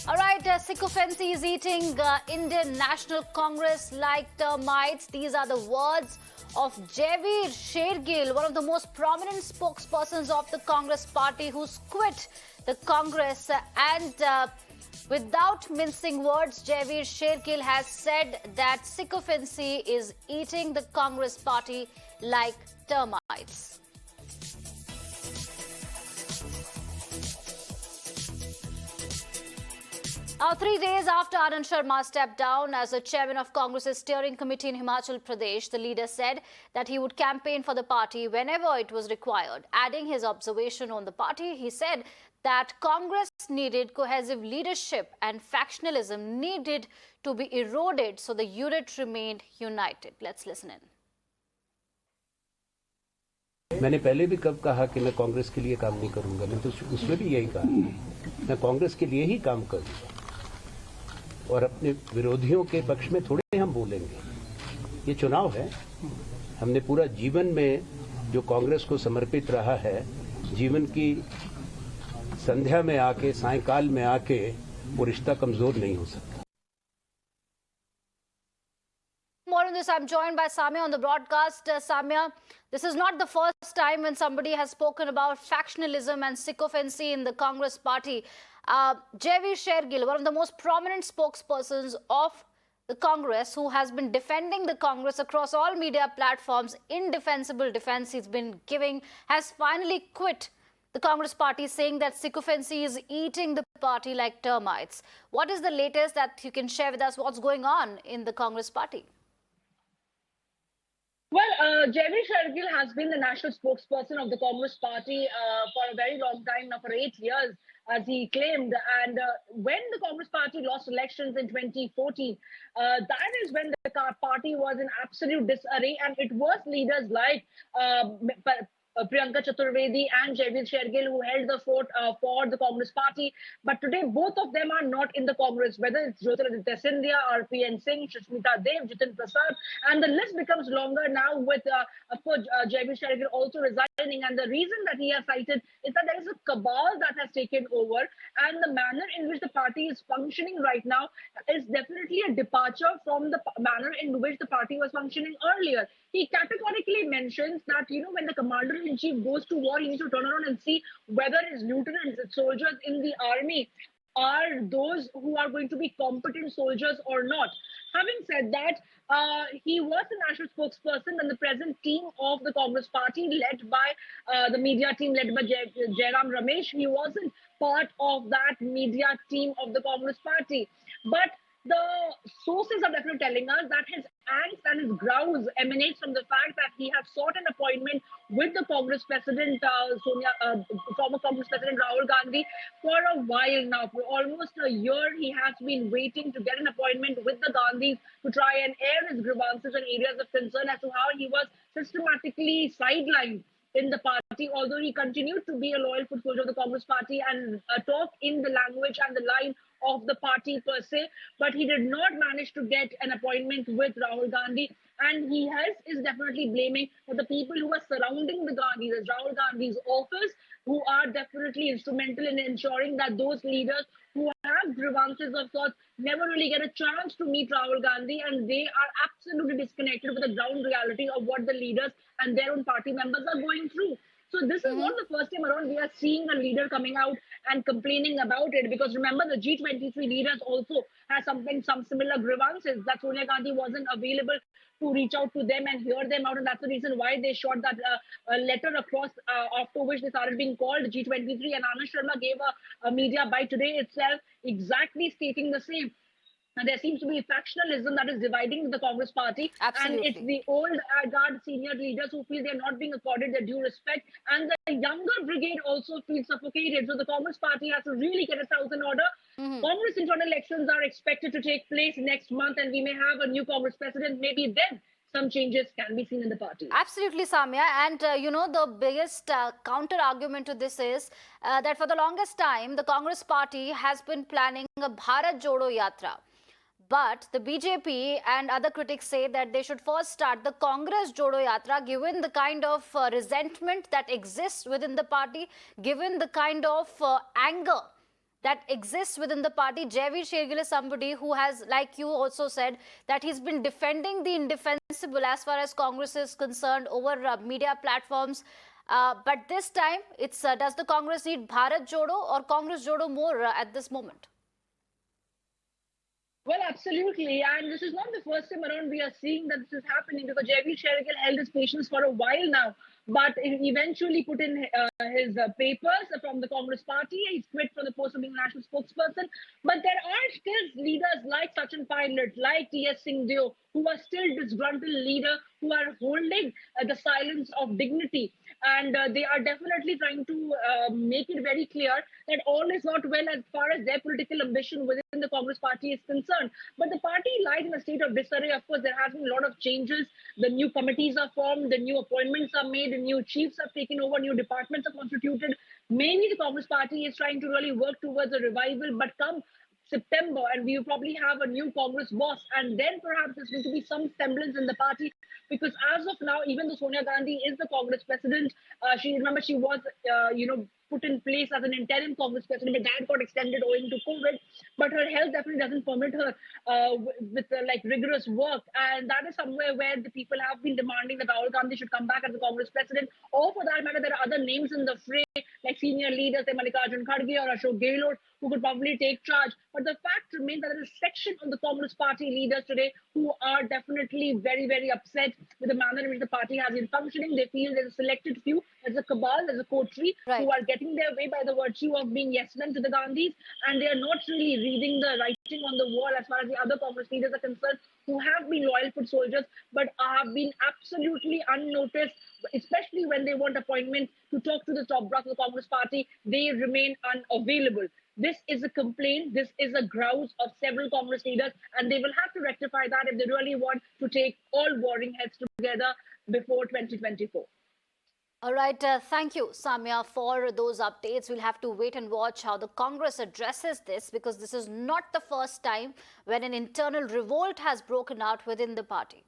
All right, Sycophancy is eating Indian National Congress like termites. These are the words of Jaiveer Shergill, one of the most prominent spokespersons of the Congress party, who's quit the Congress. Without mincing words, Jaiveer Shergill has said that sycophancy is eating the Congress party like termites. Now, 3 days after Anand Sharma stepped down as the chairman of Congress's steering committee in Himachal Pradesh, the leader said that he would campaign for the party whenever it was required. Adding his observation on the party, he said that Congress needed cohesive leadership and factionalism needed to be eroded so the unit remained united. Let's listen in. मैंने पहले भी कब कहा कि मैं कांग्रेस के लिए काम नहीं करूंगा, मैं तो उसमें भी यही कहा, मैं कांग्रेस के लिए ही काम करूंगा और अपने विरोधियों के पक्ष में थोड़े हम बोलेंगे। ये चुनाव है, हमने पूरा जीवन में जो कांग्रेस को समर्पित रहा है, जीवन की संध्या में आके, सायंकाल में आके वो रिश्ता कमजोर नहीं हो सकता। More on this, I'm joined by Samia on the broadcast. Samia, this is not the first time when somebody has spoken about factionalism and sycophancy in the Congress party. Jaiveer Shergill, one of the most prominent spokespersons of the Congress, who has been defending the Congress across all media platforms, indefensible defense he's been giving, has finally quit the Congress party, saying that sycophancy is eating the party like termites. What is the latest that you can share with us? What's going on in the Congress party? Well, Jaiveer Shergill has been the national spokesperson of the Congress party for a very long time now, for 8 years, as he claimed. And when the Congress party lost elections in 2014, that is when the party was in absolute disarray. And it was leaders like Priyanka Chaturvedi and Jaiveer Shergill who held the fort for the Congress party. But today, both of them are not in the Congress, whether it's Jyotiraditya Scindia, RPN Singh, Sushmita Dev, Jitin Prasad, and the list becomes longer now with, of course, Jaiveer Shergill also resigning. And the reason that he has cited is that there is a cabal that has taken over, and the manner in which the party is functioning right now is definitely a departure from the manner in which the party was functioning earlier. He categorically mentions that, when the commander-in-chief goes to war, he needs to turn around and see whether his lieutenants, his soldiers in the army are those who are going to be competent soldiers or not. Having said that, he was the national spokesperson and the present team of the Congress party, led by the media team led by Jairam Ramesh. He wasn't part of that media team of the Congress party. But the sources are definitely telling us that his angst and his growls emanates from the fact that he has sought an appointment with the Congress president, former Congress president Rahul Gandhi, for a while now. For almost a year, he has been waiting to get an appointment with the Gandhis to try and air his grievances and areas of concern as to how he was systematically sidelined in the party, although he continued to be a loyal foot soldier of the Congress party and talk in the language and the line of the party per se, but he did not manage to get an appointment with Rahul Gandhi, and he is definitely blaming for the people who are surrounding the Gandhis, as Rahul Gandhi's office, who are definitely instrumental in ensuring that those leaders who have grievances of sorts never really get a chance to meet Rahul Gandhi, and they are absolutely disconnected with the ground reality of what the leaders and their own party members are going through. So this is not the first time around we are seeing a leader coming out and complaining about it, because remember, the G23 leaders also have some similar grievances, that Sonia Gandhi wasn't available to reach out to them and hear them out, and that's the reason why they shot that letter across, after which they started being called G23. And Anand Sharma gave a media bite today itself, exactly stating the same. And there seems to be factionalism that is dividing the Congress party. Absolutely. And it's the old guard senior leaders who feel they're not being accorded their due respect. And the younger brigade also feels suffocated. So the Congress party has to really get its house in order. Congress internal elections are expected to take place next month, and we may have a new Congress president. Maybe then some changes can be seen in the party. Absolutely, Samia. And, the biggest counter-argument to this is that for the longest time, the Congress party has been planning a Bharat Jodo Yatra. But the BJP and other critics say that they should first start the Congress Jodo Yatra, given the kind of resentment that exists within the party, given the kind of anger that exists within the party. Jaiveer Shergill is somebody who has, like you also said, that he's been defending the indefensible as far as Congress is concerned over media platforms. But this time, it's does the Congress need Bharat Jodo or Congress Jodo more at this moment? Well, absolutely. And this is not the first time around we are seeing that this is happening, because Jaiveer Shergill held his patience for a while now, but he eventually put in his papers from the Congress party. He's quit from the post of being national spokesperson. But there are still leaders like Sachin Pilot, like T.S. Singhdeo, who are still disgruntled leader, who are holding the silence of dignity. And they are definitely trying to make it very clear that all is not well as far as their political ambition within the Congress party is concerned. But the party lies in a state of disarray. Of course, there has been a lot of changes. The new committees are formed, the new appointments are made, the new chiefs have taken over, new departments are constituted. Maybe the Congress party is trying to really work towards a revival, but come September, and we will probably have a new Congress boss, and then perhaps there's going to be some semblance in the party. Because as of now, even though Sonia Gandhi is the Congress president, she was put in place as an interim Congress president, but that got extended owing to COVID. But her health definitely doesn't permit her with rigorous work, and that is somewhere where the people have been demanding that Rahul Gandhi should come back as the Congress president. Or for that matter, there are other names in the fray, like senior leaders like Mallikarjun Kharge or Ashok Gehlot, who could probably take charge. But the fact remains that there is a section of the Congress party leaders today who are definitely very, very upset with the manner in which the party has been functioning. They feel there's a selected few, there's a cabal, there's a coterie who are getting their way by the virtue of being yes men to the Gandhis, and they are not really reading the writing on the wall as far as the other Congress leaders are concerned, who have been loyal foot soldiers but have been absolutely unnoticed, especially when they want appointment to talk to the top brass of the Congress party. They remain unavailable. This is a complaint. This is a grouse of several Congress leaders, and they will have to rectify that if they really want to take all warring heads together before 2024. All right. Thank you, Samia, for those updates. We'll have to wait and watch how the Congress addresses this, because this is not the first time when an internal revolt has broken out within the party.